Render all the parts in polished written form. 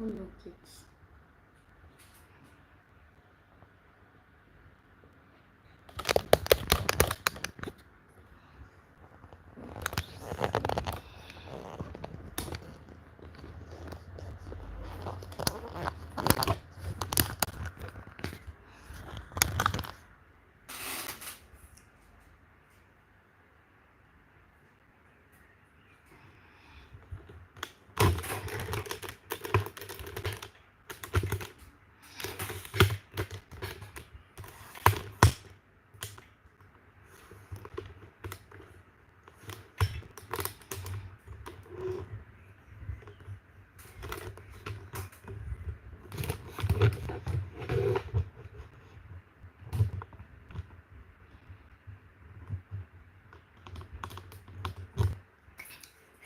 Oh, look, it's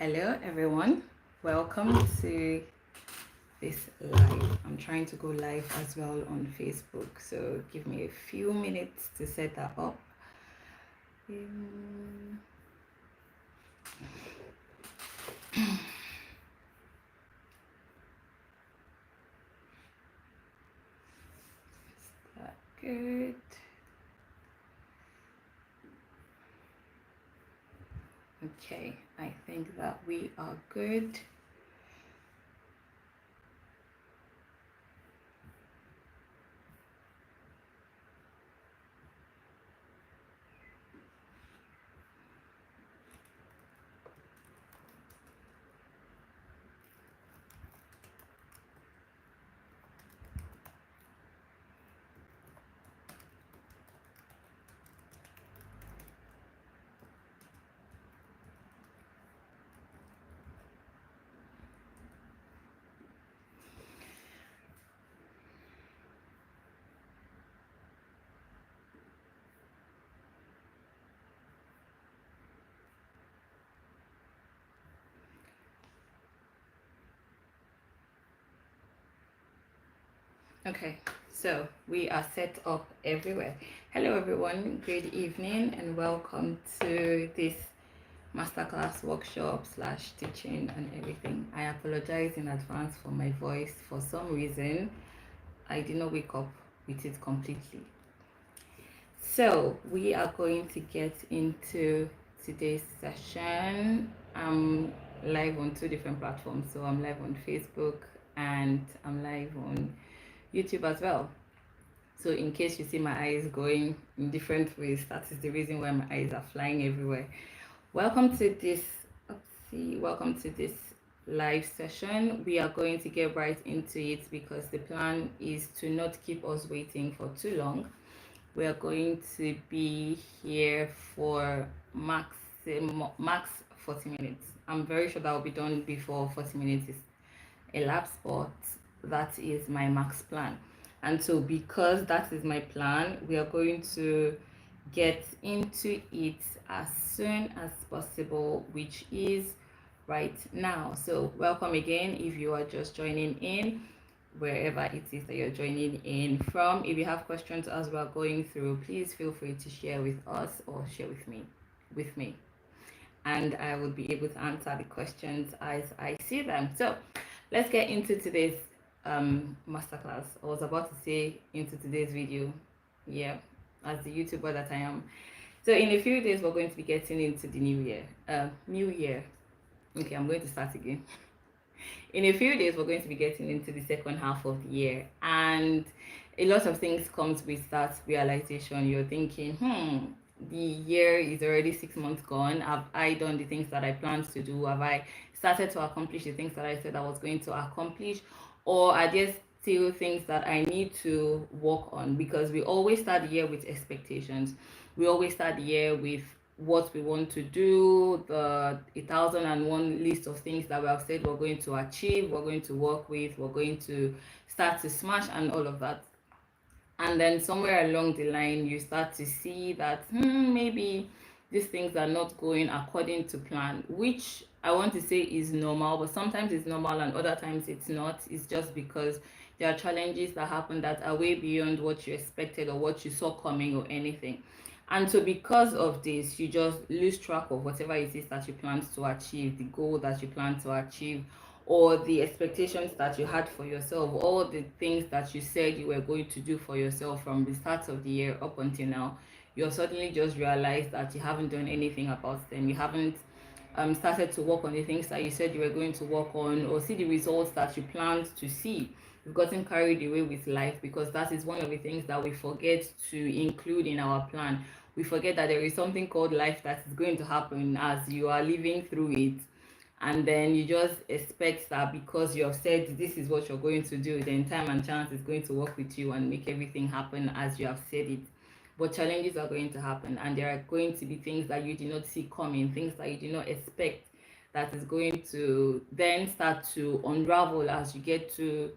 hello everyone. Welcome to this live. I'm trying to go live as well on Facebook, so give me a few minutes to set that up. Um, that good. Okay, I think that we are good. Okay, so we are set up everywhere. Hello everyone, good evening and welcome to this masterclass workshop slash teaching and everything. I apologize in advance for my voice. For some reason I did not wake up with it completely. So we are going to get into today's session. I'm live on two different platforms. So I'm live on Facebook and I'm live on YouTube as well. So in case you see my eyes going in different ways, that is the reason why my eyes are flying everywhere. Welcome to this live session. We are going to get right into it because the plan is to not keep us waiting for too long. We are going to be here for max 40 minutes. I'm very sure that will be done before 40 minutes is elapsed, but that is my max plan. And so because that is my plan, we are going to get into it as soon as possible, which is right now. So welcome again if you are just joining in, wherever it is that you're joining in from. If you have questions as we're going through, please feel free to share with us or share with me, and I will be able to answer the questions as I see them. So let's get into today's masterclass. I was about to say into today's video, yeah, as the YouTuber that I am. So in a few days we're going to be getting into the new year. Okay, I'm going to start again. In a few days we're going to be getting into the second half of the year, and a lot of things comes with that realization. You're thinking, the year is already 6 months gone. Have I done the things that I planned to do? Have I started to accomplish the things that I said I was going to accomplish? Or are there still things that I need to work on? Because we always start the year with expectations. We always start the year with what we want to do, the 1001 list of things that we have said we're going to achieve, we're going to work with, we're going to start to smash and all of that. And then somewhere along the line you start to see that maybe these things are not going according to plan, which I want to say is normal, but sometimes it's normal and other times it's not. It's just because there are challenges that happen that are way beyond what you expected or what you saw coming or anything. And so because of this, you just lose track of whatever it is that you plan to achieve, the goal that you plan to achieve, or the expectations that you had for yourself, all the things that you said you were going to do for yourself from the start of the year up until now, you'll suddenly just realize that you haven't done anything about them. You haven't started to work on the things that you said you were going to work on, or see the results that you planned to see. You've gotten carried away with life, because that is one of the things that we forget to include in our plan. We forget that there is something called life that is going to happen as you are living through it, and then you just expect that because you have said this is what you're going to do, then time and chance is going to work with you and make everything happen as you have said it. But challenges are going to happen, and there are going to be things that you did not see coming, things that you did not expect, that is going to then start to unravel as you get to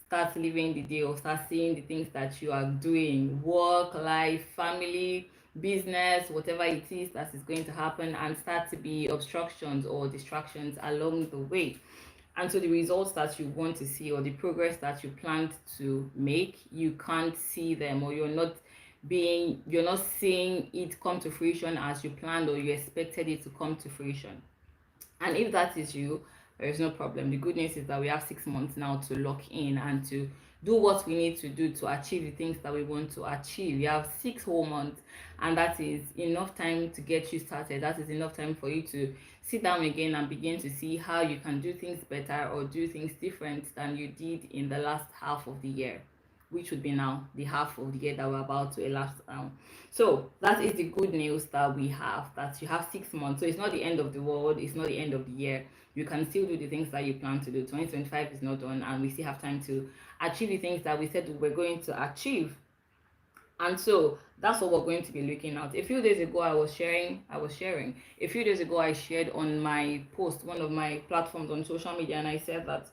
start living the day, or start seeing the things that you are doing, work, life, family, business, whatever it is that is going to happen, and start to be obstructions or distractions along the way. And so the results that you want to see, or the progress that you planned to make, you can't see them, or you're not seeing it come to fruition as you planned or you expected it to come to fruition. And if that is you, there is no problem. The good news is that we have 6 months now to lock in and to do what we need to do to achieve the things that we want to achieve. We have 6 whole months, and that is enough time to get you started. That is enough time for you to sit down again and begin to see how you can do things better or do things different than you did in the last half of the year, which would be now the half of the year that we're about to elapse now. So that is the good news that we have, that you have 6 months. So it's not the end of the world, it's not the end of the year. You can still do the things that you plan to do. 2025 is not done, and we still have time to achieve the things that we said we were going to achieve. And so that's what we're going to be looking at. A few days ago, I was sharing. A few days ago, I shared on my post, one of my platforms on social media, and I said that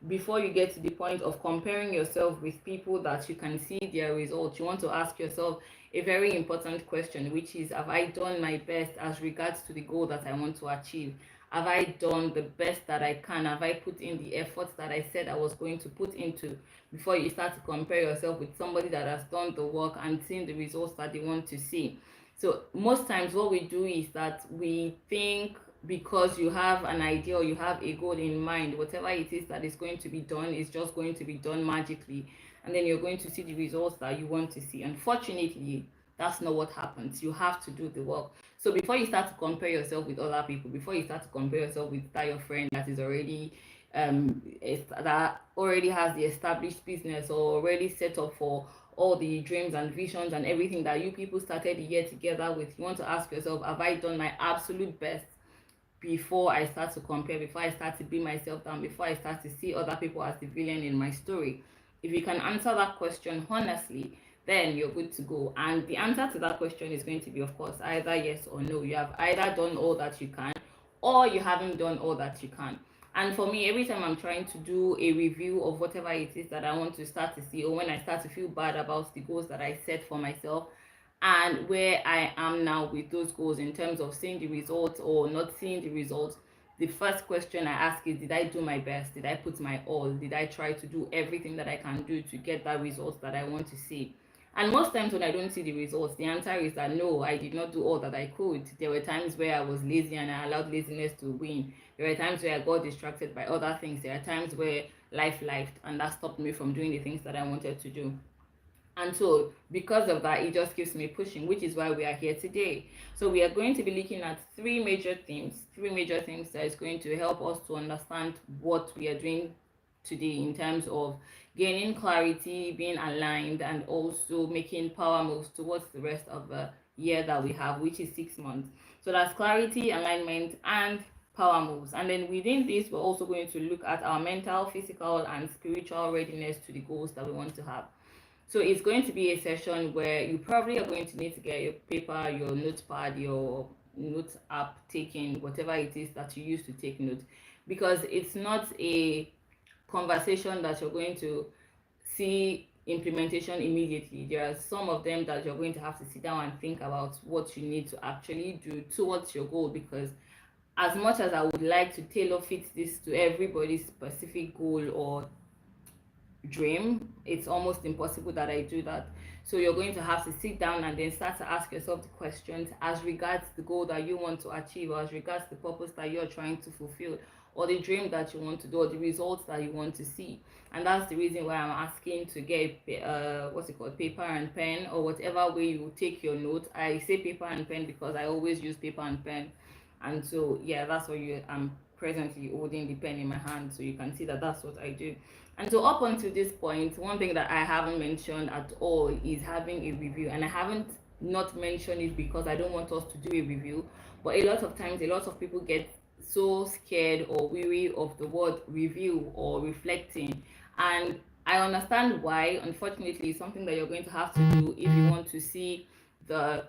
before you get to the point of comparing yourself with people that you can see their results, you want to ask yourself a very important question, which is, have I done my best as regards to the goal that I want to achieve? Have I done the best that I can? Have I put in the efforts that I said I was going to put into, before you start to compare yourself with somebody that has done the work and seen the results that they want to see? So most times what we do is that we think, because you have an idea or you have a goal in mind, whatever it is that is going to be done is just going to be done magically, and then you're going to see the results that you want to see. Unfortunately, that's not what happens. You have to do the work. So before you start to compare yourself with other people, before you start to compare yourself with that your friend that is already that already has the established business, or already set up for all the dreams and visions and everything that you people started the year together with, you want to ask yourself, have I done my absolute best before I start to compare, before I start to bring myself down, before I start to see other people as the villain in my story? If you can answer that question honestly, then you're good to go. And the answer to that question is going to be, of course, either yes or no. You have either done all that you can, or you haven't done all that you can. And for me, every time I'm trying to do a review of whatever it is that I want to start to see, or when I start to feel bad about the goals that I set for myself, and where I am now with those goals in terms of seeing the results or not seeing the results, the first question I ask is, did I do my best? Did I put my all? Did I try to do everything that I can do to get that results that I want to see? And most times when I don't see the results, the answer is that no, I did not do all that I could. There were times where I was lazy and I allowed laziness to win. There were times where I got distracted by other things. There are times where life lifed, and that stopped me from doing the things that I wanted to do. And so because of that, it just keeps me pushing, which is why we are here today. So we are going to be looking at three major themes that is going to help us to understand what we are doing today in terms of gaining clarity, being aligned, and also making power moves towards the rest of the year that we have, which is 6 months. So that's clarity, alignment, and power moves. And then within this, we're also going to look at our mental, physical, and spiritual readiness to the goals that we want to have. So it's going to be a session where you probably are going to need to get your paper, your notepad, your note app taken, whatever it is that you use to take notes, because it's not a conversation that you're going to see implementation immediately. There are some of them that you're going to have to sit down and think about what you need to actually do towards your goal, because as much as I would like to tailor fit this to everybody's specific goal or dream, it's almost impossible that I do that. So you're going to have to sit down and then start to ask yourself the questions as regards the goal that you want to achieve, or as regards the purpose that you're trying to fulfill, or the dream that you want to do, or the results that you want to see. And that's the reason why I'm asking to get what's it called, paper and pen, or whatever way you take your notes. I say paper and pen because I always use paper and pen. And so yeah, that's what I'm presently holding the pen in my hand, so you can see that that's what I do. And so up until this point, one thing that I haven't mentioned at all is having a review. And I haven't not mentioned it because I don't want us to do a review, but a lot of times a lot of people get so scared or weary of the word review or reflecting. And I understand why. Unfortunately, it's something that you're going to have to do if you want to see the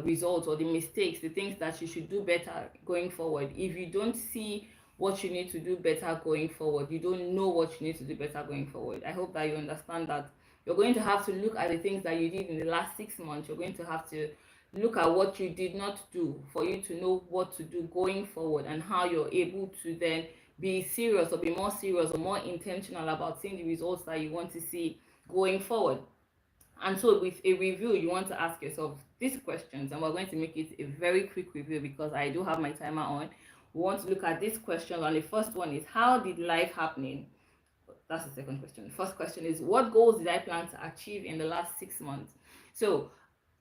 results or the mistakes, the things that you should do better going forward. If you don't see what you need to do better going forward, you don't know what you need to do better going forward. I hope that you understand that you're going to have to look at the things that you did in the last 6 months. You're going to have to look at what you did not do for you to know what to do going forward, and how you're able to then be serious or be more serious or more intentional about seeing the results that you want to see going forward. And so with a review, you want to ask yourself these questions, and we're going to make it a very quick review because I do have my timer on. We want to look at these questions, and the first one is, how did life happening? That's the second question. The first question is, what goals did I plan to achieve in the last 6 months? So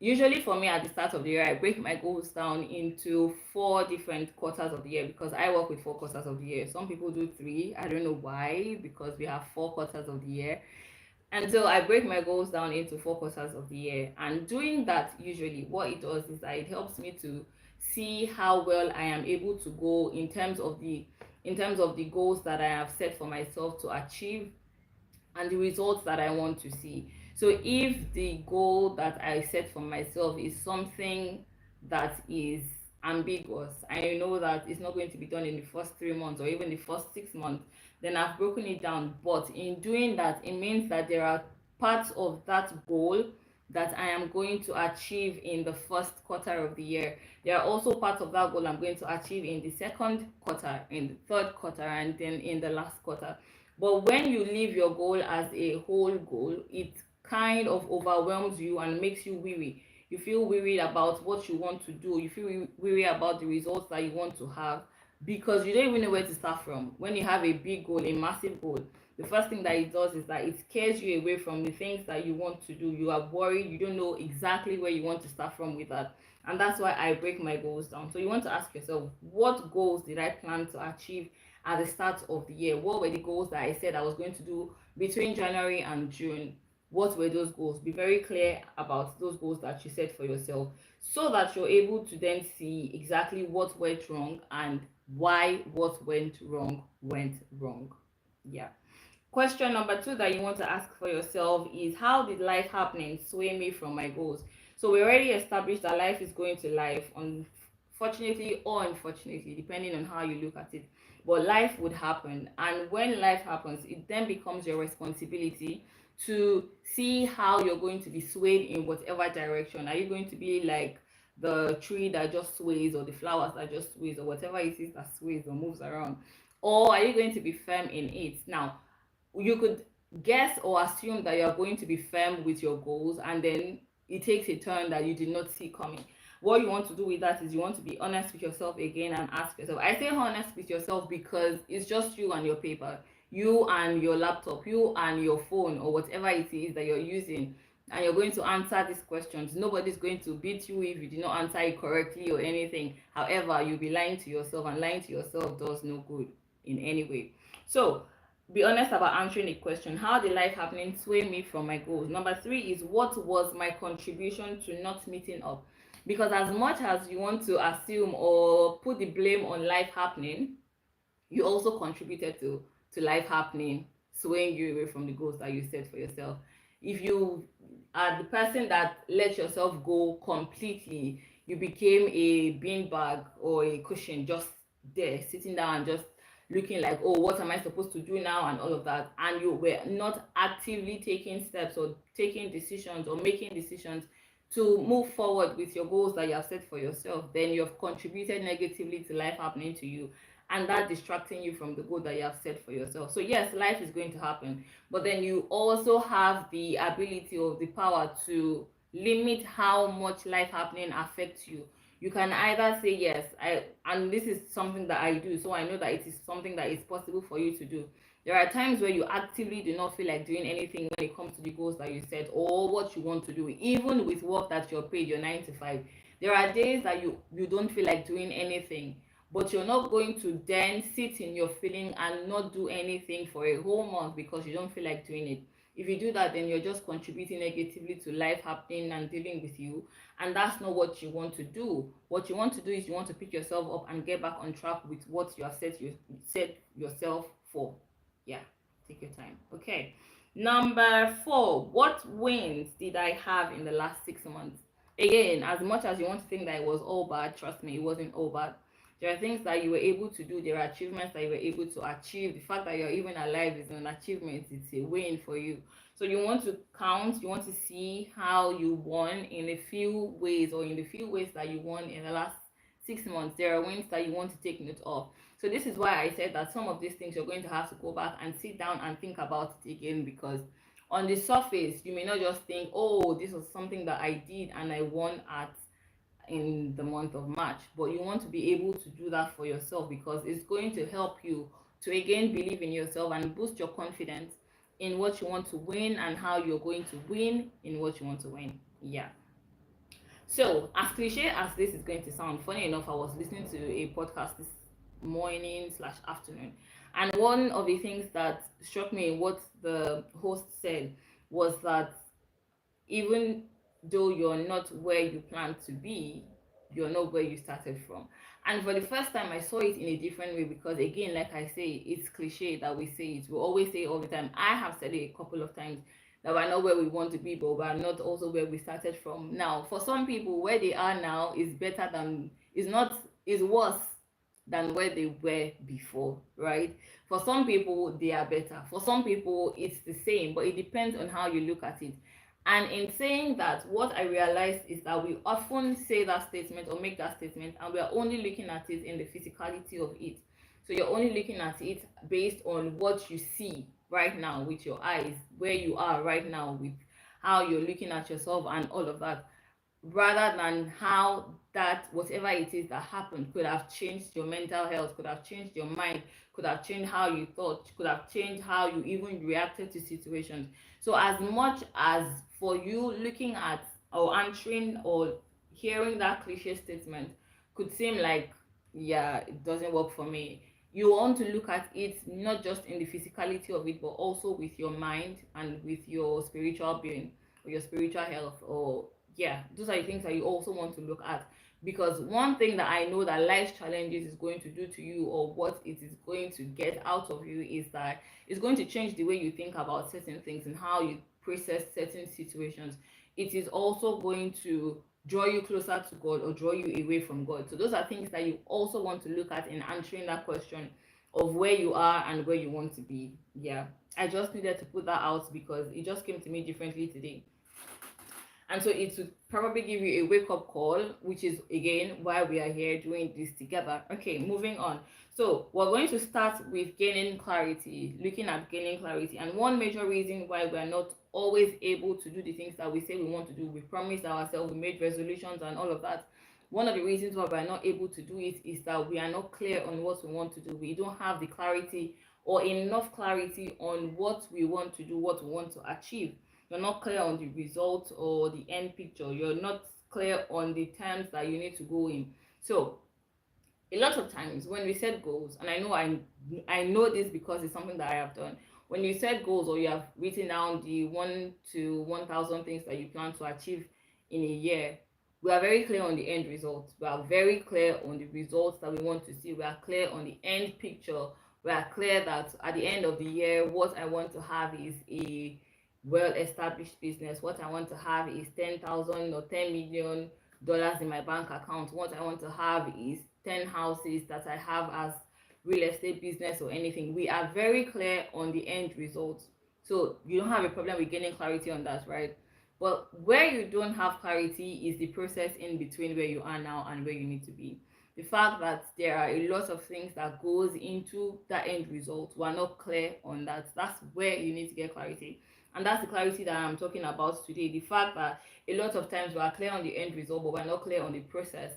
usually for me, at the start of the year, I break my goals down into 4 different quarters of the year, because I work with 4 quarters of the year. Some people do 3. I don't know why, because we have 4 quarters of the year. And so I break my goals down into 4 quarters of the year. And doing that, usually what it does is that it helps me to see how well I am able to go in terms of the goals that I have set for myself to achieve, and the results that I want to see. So if the goal that I set for myself is something that is ambiguous, I know that it's not going to be done in the first 3 months or even the first 6 months, then I've broken it down. But in doing that, it means that there are parts of that goal that I am going to achieve in the first quarter of the year. There are also parts of that goal I'm going to achieve in the second quarter, in the third quarter, and then in the last quarter. But when you leave your goal as a whole goal, it kind of overwhelms you and makes you weary. You feel worried about what you want to do. You feel weary about the results that you want to have, because you don't even know where to start from. When you have a big goal, a massive goal, the first thing that it does is that it scares you away from the things that you want to do. You are worried. You don't know exactly where you want to start from with that. And that's why I break my goals down. So you want to ask yourself, what goals did I plan to achieve at the start of the year? What were the goals that I said I was going to do between January and June? What were those goals? Be very clear about those goals that you set for yourself, so that you're able to then see exactly what went wrong and why what went wrong. Yeah. Question number 2 that you want to ask for yourself is, how did life happening sway me from my goals? So we already established that life is going to life, unfortunately or unfortunately, depending on how you look at it. But life would happen, and when life happens, it then becomes your responsibility to see how you're going to be swayed in whatever direction. Are you going to be like the tree that just sways, or the flowers that just sways, or whatever it is that sways or moves around? Or are you going to be firm in it? Now, you could guess or assume that you're going to be firm with your goals, and then it takes a turn that you did not see coming. What you want to do with that is you want to be honest with yourself again and ask yourself. I say honest with yourself because it's just you and your paper, you and your laptop, you and your phone, or whatever it is that you're using, and you're going to answer these questions. Nobody's going to beat you if you did not answer it correctly or anything. However, you'll be lying to yourself, and lying to yourself does no good in any way. So be honest about answering the question, how did life happening sway me from my goals? Number 3 is, what was my contribution to not meeting up? Because as much as you want to assume or put the blame on life happening, you also contributed to life happening swaying you away from the goals that you set for yourself. If you are the person that let yourself go completely, you became a beanbag or a cushion, just there sitting down and just looking like, oh, what am I supposed to do now, and all of that, and you were not actively taking steps or taking decisions or making decisions to move forward with your goals that you have set for yourself, then you have contributed negatively to life happening to you. and that distracting you from the goal that you have set for yourself. So yes, life is going to happen, but then you also have the ability or the power to limit how much life happening affects you. You can either say yes, I and this is something that I do, so I know that it is something that is possible for you to do. There are times where you actively do not feel like doing anything when it comes to the goals that you set or what you want to do, even with work that you're paid, your 9 to 5. There are days that you don't feel like doing anything, but you're not going to then sit in your feeling and not do anything for a whole month because you don't feel like doing it. If you do that, then you're just contributing negatively to life happening and dealing with you, and that's not what you want to do. What you want to do is you want to pick yourself up and get back on track with what you have set yourself for. Yeah, take your time. Okay, number 4, what wins did I have in the last 6 months? Again, as much as you want to think that it was all bad, trust me, it wasn't all bad. There are things that you were able to do, there are achievements that you were able to achieve. The fact that you're even alive is an achievement, it's a win for you. So you want to count, you want to see how you won in a few ways, or in the few ways that you won in the last 6 months. There are wins that you want to take note of. So this is why I said that some of these things you're going to have to go back and sit down and think about it again, because on the surface you may not just think, oh, this was something that I did and I won at in the month of March, but you want to be able to do that for yourself, because it's going to help you to again believe in yourself and boost your confidence in what you want to win and how you're going to win in what you want to win. Yeah. So, as cliche as this is going to sound, funny enough, I was listening to a podcast this morning/afternoon, and one of the things that struck me in what the host said was that even though you're not where you plan to be, you're not where you started from. And for the first time, I saw it in a different way, because again, like I say, it's cliche that we say it. We always say it all the time. I have said it a couple of times that we're not where we want to be, but we're not also where we started from. Now, for some people, where they are now is better than, is not, is worse than where they were before, right? For some people, they are better. For some people, it's the same, but it depends on how you look at it. And in saying that, what I realized is that we often say that statement or make that statement, and we are only looking at it in the physicality of it. So you're only looking at it based on what you see right now with your eyes, where you are right now with how you're looking at yourself and all of that, rather than how that whatever it is that happened could have changed your mental health, could have changed your mind, could have changed how you thought, could have changed how you even reacted to situations. So as much as for you looking at or answering or hearing that cliche statement could seem like, yeah, it doesn't work for me, you want to look at it not just in the physicality of it, but also with your mind and with your spiritual being or your spiritual health. Or yeah, those are the things that you also want to look at. Because one thing that I know that life's challenges is going to do to you, or what it is going to get out of you, is that it's going to change the way you think about certain things and how you process certain situations. It is also going to draw you closer to God or draw you away from God. So those are things that you also want to look at in answering that question of where you are and where you want to be. Yeah, I just needed to put that out because it just came to me differently today. And so it would probably give you a wake-up call, which is again why we are here doing this together. Okay, moving on. So we're going to start with gaining clarity, looking at gaining clarity. And one major reason why we're not always able to do the things that we say we want to do, we promised ourselves, we made resolutions and all of that. One of the reasons why we're not able to do it is that we are not clear on what we want to do. We don't have the clarity or enough clarity on what we want to do, what we want to achieve. You're not clear on the result or the end picture. You're not clear on the terms that you need to go in. So a lot of times when we set goals, and I know this because it's something that I have done. When you set goals or you have written down the 1 to 1,000 things that you plan to achieve in a year, we are very clear on the end result. We are very clear on the results that we want to see. We are clear on the end picture. We are clear that at the end of the year, what I want to have is a well-established business. What I want to have is 10,000 or $10 million in my bank account. What I want to have is 10 houses that I have as real estate business or anything. We are very clear on the end results. So you don't have a problem with gaining clarity on that, right? But where you don't have clarity is the process in between where you are now and where you need to be. The fact that there are a lot of things that goes into that end result, we are not clear on that. That's where you need to get clarity, and that's the clarity that I'm talking about today. The fact that a lot of times we are clear on the end result, but we're not clear on the process.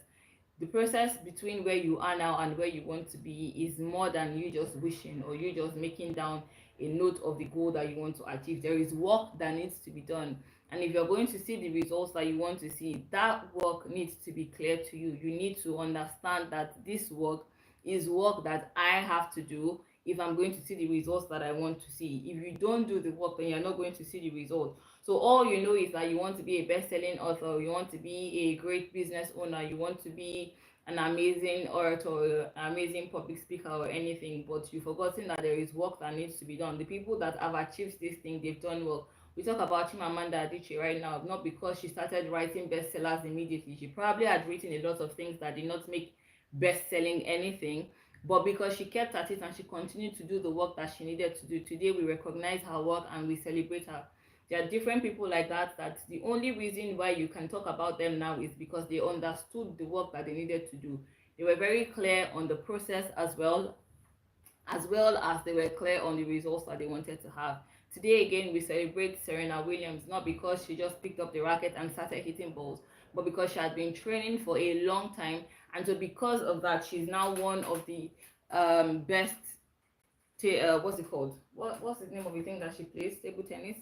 The process between where you are now and where you want to be is more than you just wishing or you just making down a note of the goal that you want to achieve. There is work that needs to be done, and if you're going to see the results that you want to see, that work needs to be clear to you. You need to understand that this work is work that I have to do if I'm going to see the results that I want to see. If you don't do the work, then you're not going to see the result. So all you know is that you want to be a best-selling author, you want to be a great business owner, you want to be an amazing orator, an amazing public speaker or anything, but you've forgotten that there is work that needs to be done. The people that have achieved this thing, they've done work. We talk about Chimamanda Adichie right now, not because she started writing bestsellers immediately. She probably had written a lot of things that did not make best-selling anything, but because she kept at it and she continued to do the work that she needed to do. Today we recognize her work and we celebrate her. There are different people like that, that the only reason why you can talk about them now is because they understood the work that they needed to do. They were very clear on the process, as well as they were clear on the results that they wanted to have. Today again, we celebrate Serena Williams, not because she just picked up the racket and started hitting balls, but because she had been training for a long time, and so because of that, she's now one of the best. What's it called? What's the name of the thing that she plays? Table tennis.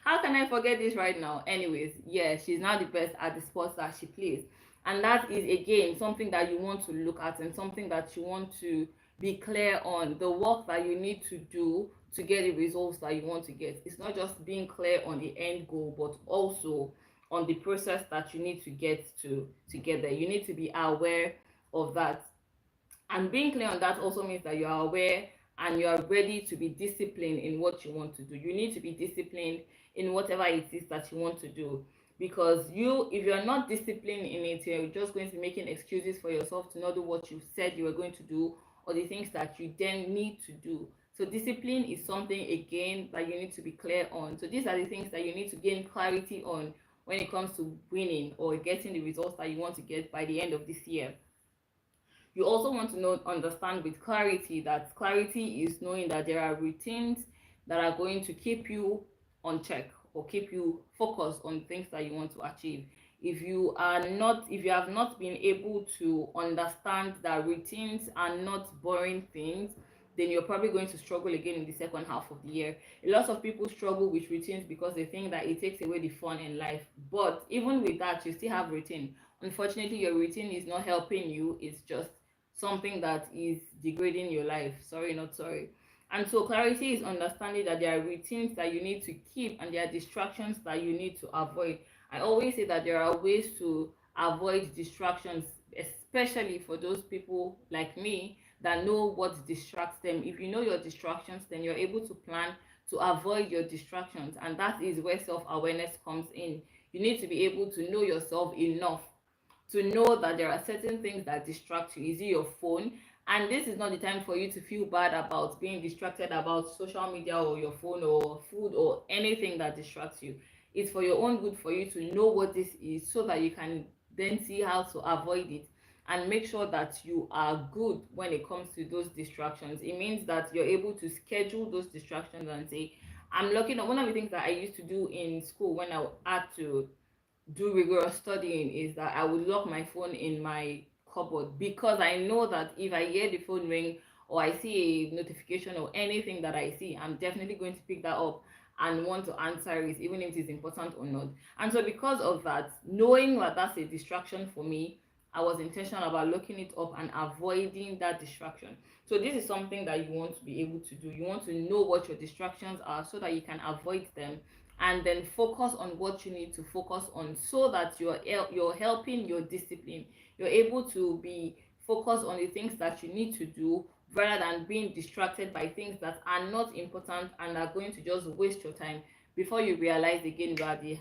How can I forget this right now? Anyways, yeah, she's now the best at the sports that she plays. And that is again something that you want to look at and something that you want to be clear on. The work that you need to do to get the results that you want to get. It's not just being clear on the end goal, but also on the process that you need to get to together. You need to be aware of that, and being clear on that also means that you are aware and you are ready to be disciplined in what you want to do. You need to be disciplined in whatever it is that you want to do, because if you're not disciplined in it, you're just going to be making excuses for yourself to not do what you said you were going to do, or the things that you then need to do. So discipline is something again that you need to be clear on. So these are the things that you need to gain clarity on when it comes to winning or getting the results that you want to get by the end of this year. You also want to understand with clarity that clarity is knowing that there are routines that are going to keep you on check or keep you focused on things that you want to achieve. If you have not been able to understand that routines are not boring things, then you're probably going to struggle again in the second half of the year. A lot of people struggle with routines because they think that it takes away the fun in life. But even with that, you still have routine. Unfortunately, your routine is not helping you, it's just something that is degrading your life. Sorry, not sorry. And so clarity is understanding that there are routines that you need to keep and there are distractions that you need to avoid. I always say that there are ways to avoid distractions, especially for those people like me that know what distracts them. If you know your distractions, then you're able to plan to avoid your distractions, and that is where self-awareness comes in. You need to be able to know yourself enough to know that there are certain things that distract you. Is it your phone? And this is not the time for you to feel bad about being distracted about social media or your phone or food or anything that distracts you. It's for your own good for you to know what this is, so that you can then see how to avoid it and make sure that you are good when it comes to those distractions. It means that you're able to schedule those distractions and say, I'm looking at one of the things that I used to do in school when I had to do rigorous studying is that I would lock my phone in my cupboard, because I know that if I hear the phone ring or I see a notification or anything that I see, I'm definitely going to pick that up and want to answer it, even if it is important or not. And so because of that, knowing that that's a distraction for me, I was intentional about looking it up and avoiding that distraction. So this is something that you want to be able to do. You want to know what your distractions are so that you can avoid them, and then focus on what you need to focus on, so that you're helping your discipline. You're able to be focused on the things that you need to do, rather than being distracted by things that are not important and are going to just waste your time. Before you realize, again, you are at the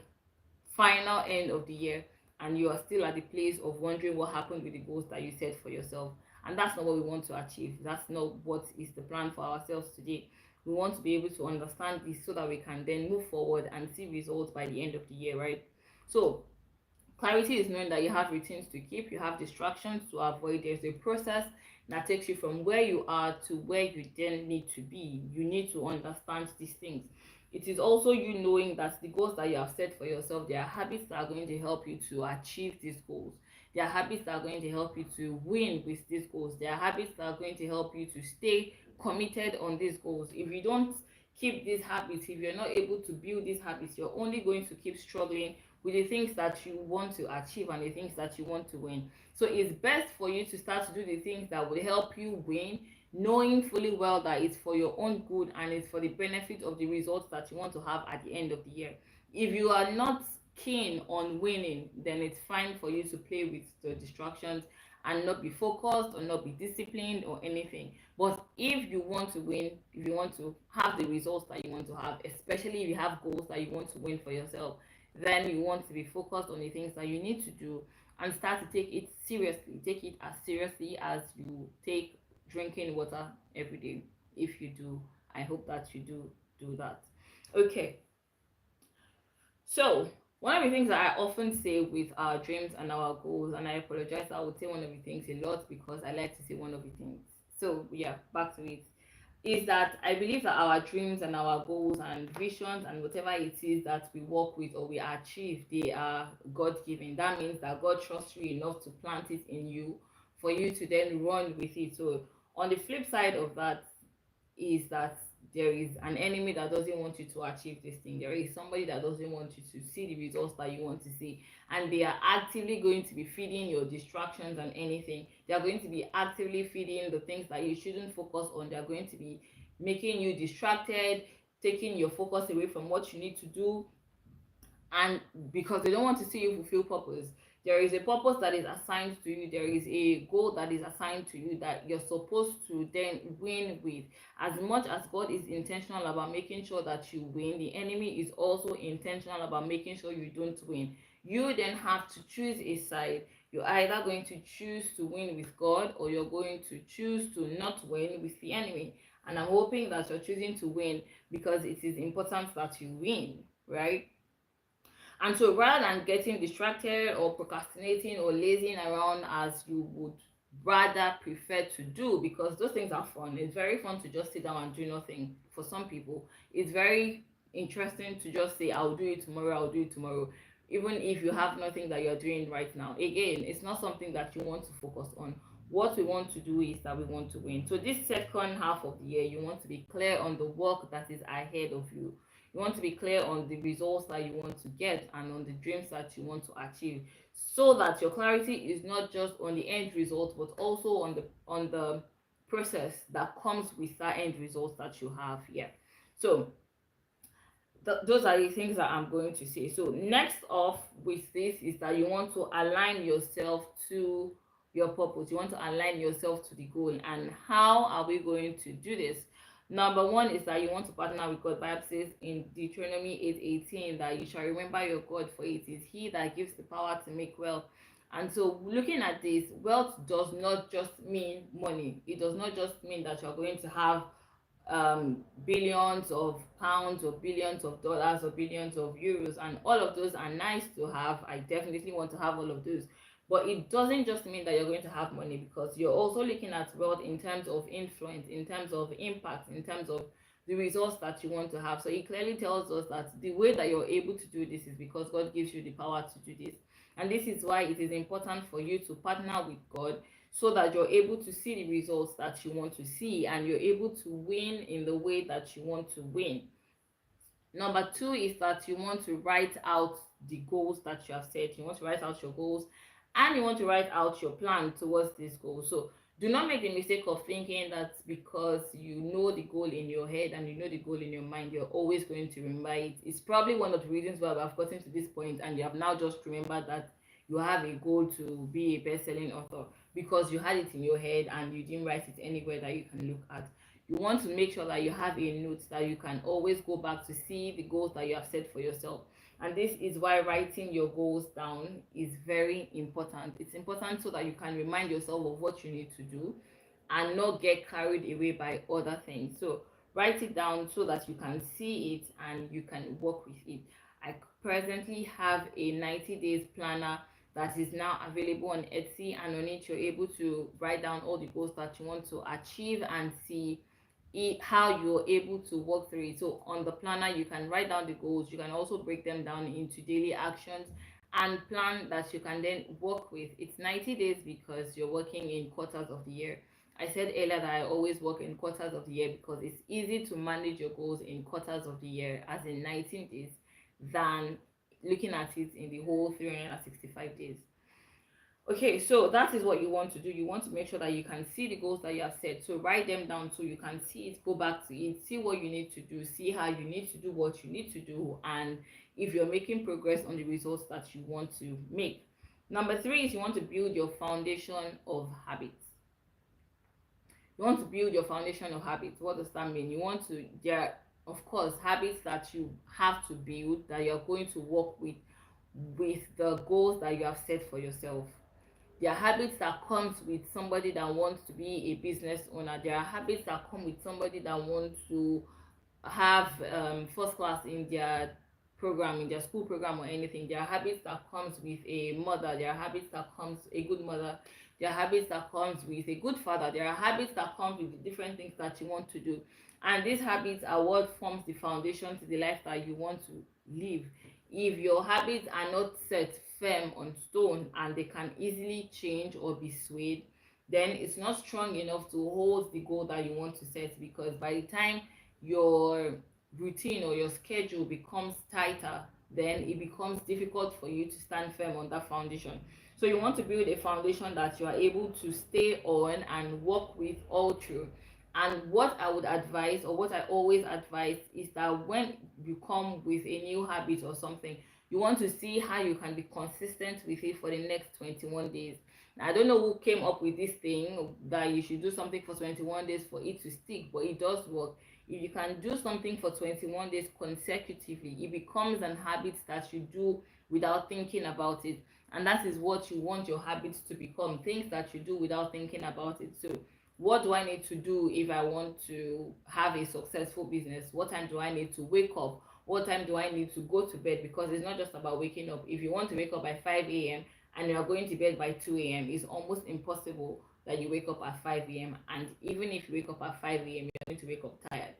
final end of the year and you are still at the place of wondering what happened with the goals that you set for yourself. And that's not what we want to achieve. That's not what is the plan for ourselves today. We want to be able to understand this so that we can then move forward and see results by the end of the year, right? So Clarity is knowing that you have routines to keep, you have distractions to avoid. There's a process that takes you from where you are to where you then need to be. You need to understand these things. It is also you knowing that the goals that you have set for yourself, there are habits that are going to help you to achieve these goals. There are habits that are going to help you to win with these goals. There are habits that are going to help you to stay committed on these goals. If you don't keep these habits, if you're not able to build these habits, you're only going to keep struggling with the things that you want to achieve and the things that you want to win. So it's best for you to start to do the things that will help you win, knowing fully well that it's for your own good and it's for the benefit of the results that you want to have at the end of the year. If you are not keen on winning, then it's fine for you to play with the distractions and not be focused or not be disciplined or anything. But if you want to win, if you want to have the results that you want to have, especially if you have goals that you want to win for yourself, then you want to be focused on the things that you need to do and start to take it seriously. Take it as seriously as you take drinking water every day. If you do, I hope that you do that. Okay, so one of the things that I often say with our dreams and our goals, and I apologize, I would say one of the things a lot because I like to say one of the things. So yeah, back to it, is that I believe that our dreams and our goals and visions and whatever it is that we work with or we achieve, they are God given. That means that God trusts you enough to plant it in you for you to then run with it. So on the flip side of that is that there is an enemy that doesn't want you to achieve this thing. There is somebody that doesn't want you to see the results that you want to see, and they are actively going to be feeding your distractions and anything. They are going to be actively feeding the things that you shouldn't focus on. They are going to be making you distracted, taking your focus away from what you need to do, and because they don't want to see you fulfill purpose. There is a purpose that is assigned to you, there is a goal that is assigned to you that you're supposed to then win with. As much as God is intentional about making sure that you win, the enemy is also intentional about making sure you don't win. You then have to choose a side. You're either going to choose to win with God or you're going to choose to not win with the enemy. And I'm hoping that you're choosing to win because it is important that you win, right? And so rather than getting distracted or procrastinating or lazing around as you would rather prefer to do, because those things are fun. It's very fun to just sit down and do nothing. For some people, it's very interesting to just say, I'll do it tomorrow, I'll do it tomorrow. Even if you have nothing that you're doing right now. Again, it's not something that you want to focus on. What we want to do is that we want to win. So this second half of the year, you want to be clear on the work that is ahead of you. You want to be clear on the results that you want to get and on the dreams that you want to achieve, so that your clarity is not just on the end result but also on the process that comes with that end result that you have here. So those are the things that I'm going to say. So next off with this is that you want to align yourself to your purpose. You want to align yourself to the goal. And how are we going to do this? Number one is that you want to partner with God. Bible says in Deuteronomy 8:18 that you shall remember your God, for it is He that gives the power to make wealth. And so looking at this, wealth does not just mean money. It does not just mean that you're going to have billions of pounds or billions of dollars or billions of euros, and all of those are nice to have. I definitely want to have all of those, but it doesn't just mean that you're going to have money, because you're also looking at wealth in terms of influence, in terms of impact, in terms of the results that you want to have. So it clearly tells us that the way that you're able to do this is because God gives you the power to do this. And this is why it is important for you to partner with God, so that you're able to see the results that you want to see and you're able to win in the way that you want to win. Number two is that you want to write out the goals that you have set. You want to write out your goals and you want to write out your plan towards this goal. So do not make the mistake of thinking that because you know the goal in your head and you know the goal in your mind, you're always going to remember it. It's probably one of the reasons why I've gotten to this point and you have now just remembered that you have a goal to be a best-selling author, because you had it in your head and you didn't write it anywhere that you can look at. You want to make sure that you have a note that you can always go back to see the goals that you have set for yourself. And this is why writing your goals down is very important. It's important so that you can remind yourself of what you need to do and not get carried away by other things. So write it down so that you can see it and you can work with it. I presently have a 90 days planner that is now available on Etsy, and on it you're able to write down all the goals that you want to achieve and see how you're able to work through it. So on the planner you can write down the goals, you can also break them down into daily actions and plan that you can then work with. It's 90 days because you're working in quarters of the year. I said earlier that I always work in quarters of the year because it's easy to manage your goals in quarters of the year, as in 19 days, than looking at it in the whole 365 days. Okay, so that is what you want to do. You want to make sure that you can see the goals that you have set. So write them down so you can see it, go back to it, see what you need to do, see how you need to do what you need to do, and if you're making progress on the results that you want to make. Number three is you want to build your foundation of habits. You want to build your foundation of habits. What does that mean? You want to, there are, of course, habits that you have to build, that you're going to work with the goals that you have set for yourself. There are habits that comes with somebody that wants to be a business owner. There are habits that come with somebody that wants to have first class in their program, in their school program or anything. There are habits that comes with a mother. There are habits that comes a good mother. There are habits that comes with a good father. There are habits that comes with different things that you want to do, and these habits are what forms the foundation to the life that you want to live. If your habits are not set firm on stone and they can easily change or be swayed, then it's not strong enough to hold the goal that you want to set, because by the time your routine or your schedule becomes tighter, then it becomes difficult for you to stand firm on that foundation. So you want to build a foundation that you are able to stay on and work with all through. And what I would advise, or what I always advise, is that when you come with a new habit or something, you want to see how you can be consistent with it for the next 21 days. Now, I don't know who came up with this thing that you should do something for 21 days for it to stick, but it does work. If you can do something for 21 days consecutively, it becomes an habit that you do without thinking about it. And that is what you want your habits to become, things that you do without thinking about it. So what do I need to do if I want to have a successful business? What time do I need to wake up? What time do I need to go to bed? Because it's not just about waking up. If you want to wake up by 5 a.m. and you are going to bed by 2 a.m., it's almost impossible that you wake up at 5 a.m. And even if you wake up at 5 a.m., you're going to wake up tired.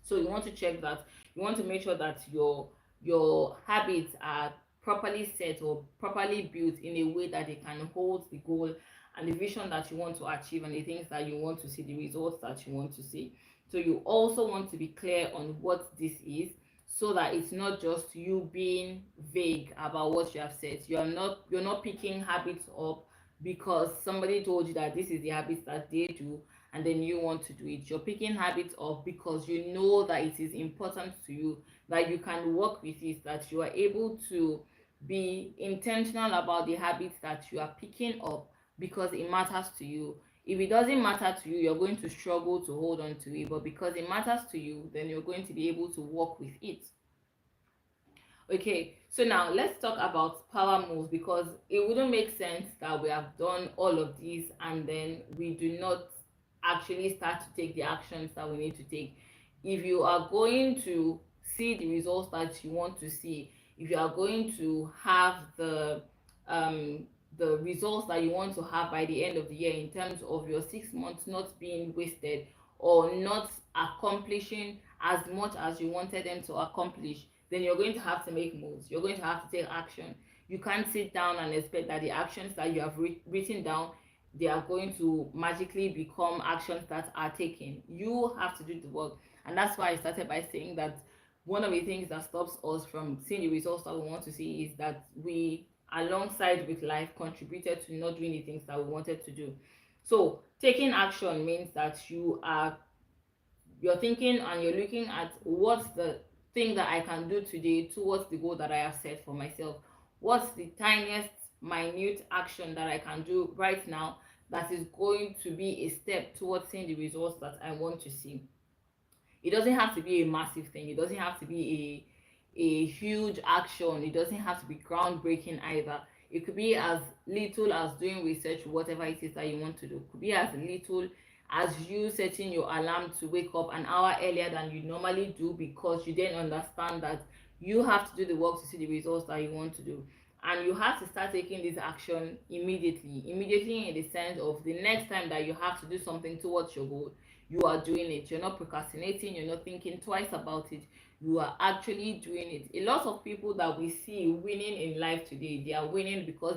So you want to check that. You want to make sure that your habits are properly set or properly built in a way that they can hold the goal and the vision that you want to achieve and the things that you want to see, the results that you want to see. So you also want to be clear on what this is, so that it's not just you being vague about what you have said. You're not picking habits up because somebody told you that this is the habits that they do and then you want to do it. You're picking habits up because you know that it is important to you, that you can work with it, that you are able to be intentional about the habits that you are picking up because it matters to you. If it doesn't matter to you, you're going to struggle to hold on to it, but because it matters to you, then you're going to be able to work with it. Okay, so now let's talk about power moves, because it wouldn't make sense that we have done all of these and then we do not actually start to take the actions that we need to take. If you are going to see the results that you want to see, if you are going to have the results that you want to have by the end of the year, in terms of your 6 months not being wasted or not accomplishing as much as you wanted them to accomplish, then you're going to have to make moves. You're going to have to take action. You can't sit down and expect that the actions that you have written down, they are going to magically become actions that are taken. You have to do the work. And that's why I started by saying that one of the things that stops us from seeing the results that we want to see is that we, alongside with life, contributed to not doing the things that we wanted to do. So taking action means that you're thinking and you're looking at what's the thing that I can do today towards the goal that I have set for myself. What's the tiniest minute action that I can do right now that is going to be a step towards seeing the results that I want to see? It doesn't have to be a massive thing. It doesn't have to be a huge action. It doesn't have to be groundbreaking either. It could be as little as doing research, whatever it is that you want to do. It could be as little as you setting your alarm to wake up an hour earlier than you normally do, because you then understand that You have to do the work to see the results that you want to do, and you have to start taking this action immediately in the sense of the next time that you have to do something towards your goal, you are doing it. You're not procrastinating, you're not thinking twice about it, you are actually doing it. A lot of people that we see winning in life today, they are winning because